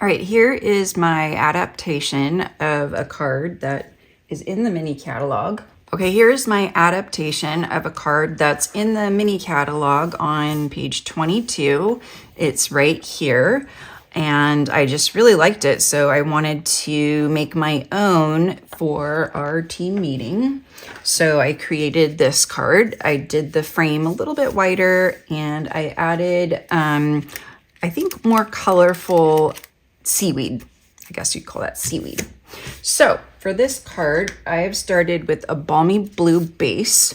All right, here is my adaptation of a card that is in the mini catalog. Okay, here's my adaptation of a card that's in the mini catalog on page 22. It's right here, and I just really liked it, so I wanted to make my own for our team meeting. So I created this card. I did the frame a little bit wider, and I added, I think, more colorful seaweed. I guess you'd call that seaweed. So for this card, I have started with a balmy blue base,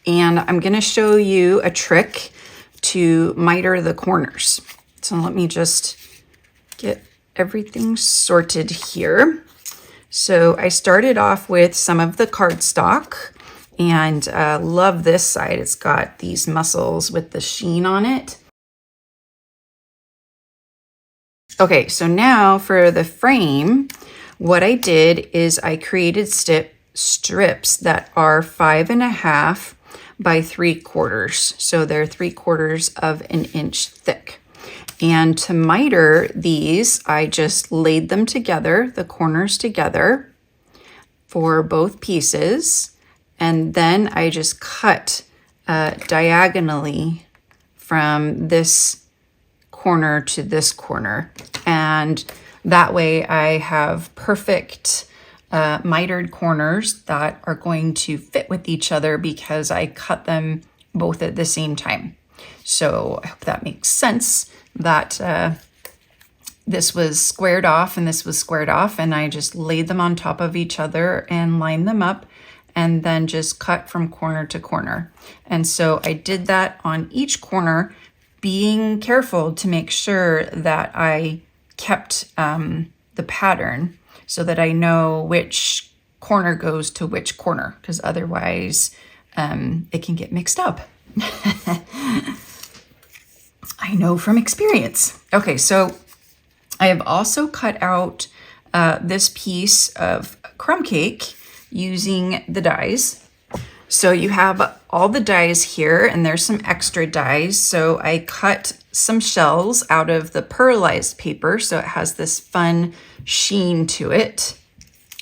and I'm going to show you a trick to miter the corners. So let me just get everything sorted here. So I started off with some of the cardstock, and love this side. It's got these muscles with the sheen on it. Okay, so now for the frame, what I did is I created strips that are 5.5 by 3/4. So they're 3/4 of an inch thick. And to miter these, I just laid them together, the corners together for both pieces. And then I just cut diagonally from this corner to this corner, and that way I have perfect mitered corners that are going to fit with each other because I cut them both at the same time. So I hope that makes sense, that this was squared off and this was squared off, and I just laid them on top of each other and lined them up, and then just cut from corner to corner. And so I did that on each corner, being careful to make sure that I kept the pattern so that I know which corner goes to which corner, because otherwise it can get mixed up. I know from experience. Okay, so I have also cut out this piece of crumb cake using the dies. So you have all the dies here, and there's some extra dies. So I cut some shells out of the pearlized paper, so it has this fun sheen to it.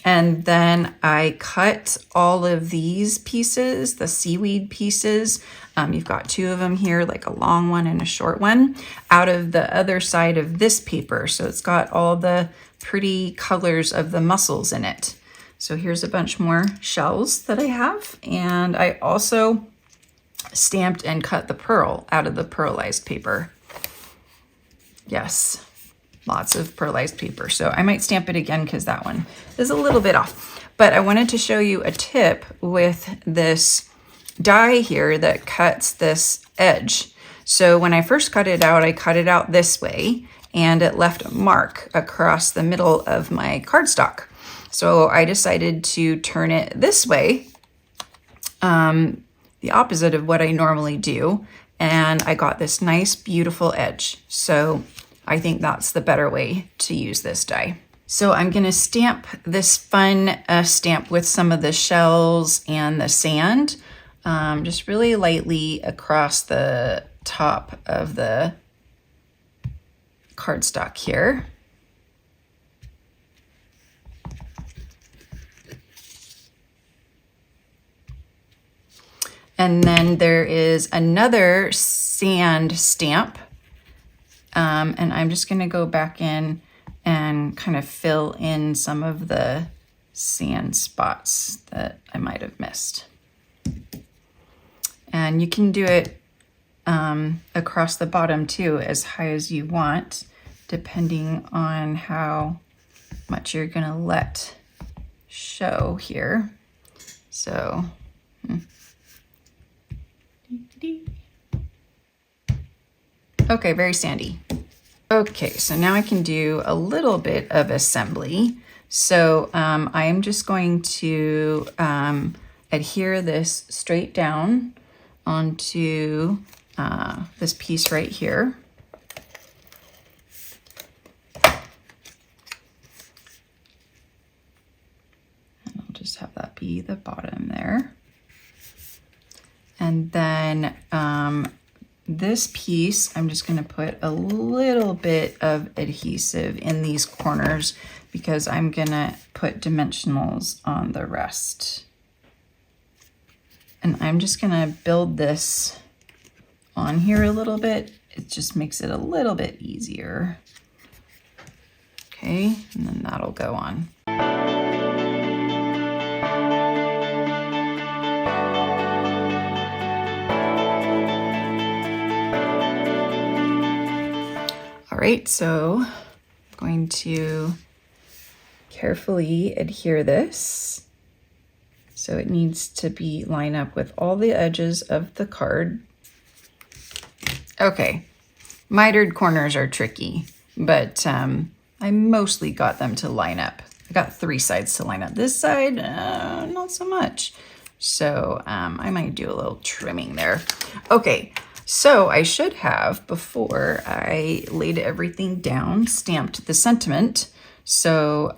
And then I cut all of these pieces, the seaweed pieces. You've got two of them here, like a long one and a short one, out of the other side of this paper. So it's got all the pretty colors of the mussels in it. So here's a bunch more shells that I have. And I also stamped and cut the pearl out of the pearlized paper. Yes, lots of pearlized paper. So I might stamp it again because that one is a little bit off. But I wanted to show you a tip with this die here that cuts this edge. So when I first cut it out, I cut it out this way, and it left a mark across the middle of my cardstock. So I decided to turn it this way, the opposite of what I normally do, and I got this nice, beautiful edge. So I think that's the better way to use this die. So I'm gonna stamp this fun stamp with some of the shells and the sand, just really lightly across the top of the cardstock here. And then there is another sand stamp. And I'm just gonna go back in and kind of fill in some of the sand spots that I might have missed. And you can do it across the bottom too, as high as you want, depending on how much you're gonna let show here. So, okay, very sandy. Okay, so now I can do a little bit of assembly. So I am just going to adhere this straight down onto this piece right here. And I'll just have that be the bottom there. And then this piece, I'm just gonna put a little bit of adhesive in these corners because I'm gonna put dimensionals on the rest. And I'm just gonna build this on here a little bit. It just makes it a little bit easier. Okay, and then that'll go on. All right, so I'm going to carefully adhere this. So it needs to be line up with all the edges of the card. Okay, mitered corners are tricky, but I mostly got them to line up. I got 3 sides to line up. This side, not so much. So I might do a little trimming there. Okay, so I should have, before I laid everything down, stamped the sentiment. So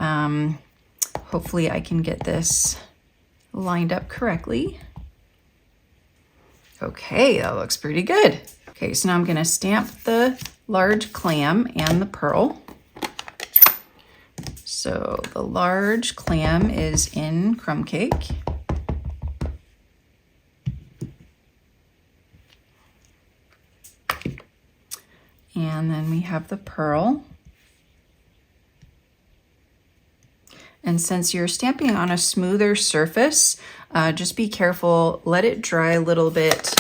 hopefully I can get this lined up correctly. Okay, that looks pretty good. Okay, so now I'm gonna stamp the large clam and the pearl. So the large clam is in crumb cake. And then we have the pearl. And since you're stamping on a smoother surface, just be careful, let it dry a little bit.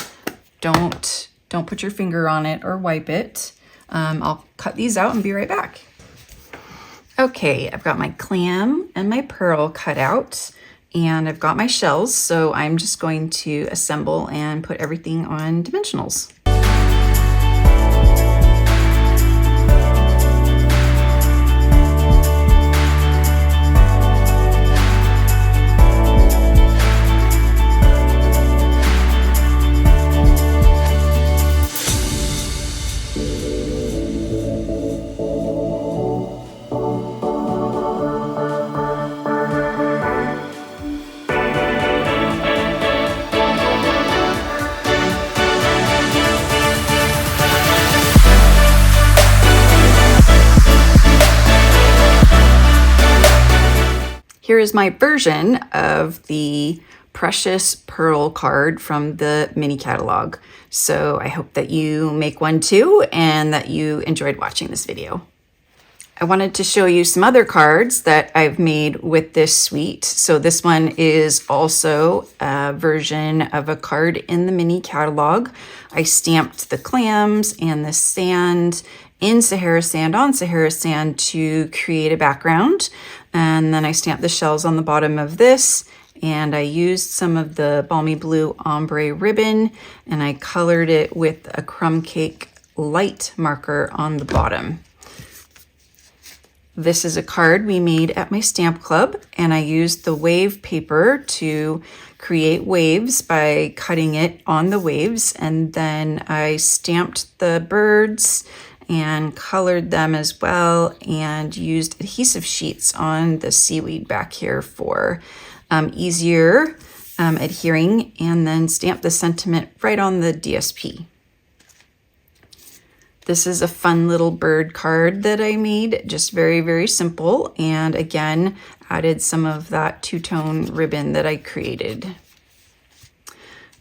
Don't put your finger on it or wipe it. I'll cut these out and be right back. Okay, I've got my clam and my pearl cut out, and I've got my shells, so I'm just going to assemble and put everything on dimensionals. Here is my version of the Precious Pearl card from the mini catalog. So I hope that you make one too and that you enjoyed watching this video. I wanted to show you some other cards that I've made with this suite. So this one is also a version of a card in the mini catalog. I stamped the clams and the sand in Sahara sand on Sahara sand to create a background. And then I stamped the shells on the bottom of this, and I used some of the Balmy Blue ombre ribbon, and I colored it with a crumb cake light marker on the bottom. This is a card we made at my stamp club, and I used the wave paper to create waves by cutting it on the waves, and then I stamped the birds and colored them as well, and used adhesive sheets on the seaweed back here for easier adhering, and then stamped the sentiment right on the DSP. This is a fun little bird card that I made, just very, very simple, and again, added some of that two-tone ribbon that I created.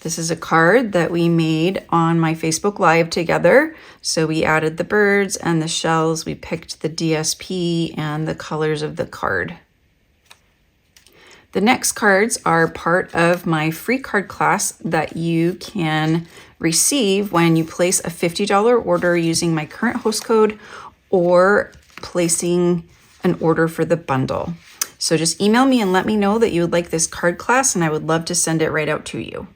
This is a card that we made on my Facebook Live together. So we added the birds and the shells, we picked the DSP and the colors of the card. The next cards are part of my free card class that you can receive when you place a $50 order using my current host code or placing an order for the bundle. So just email me and let me know that you would like this card class, and I would love to send it right out to you.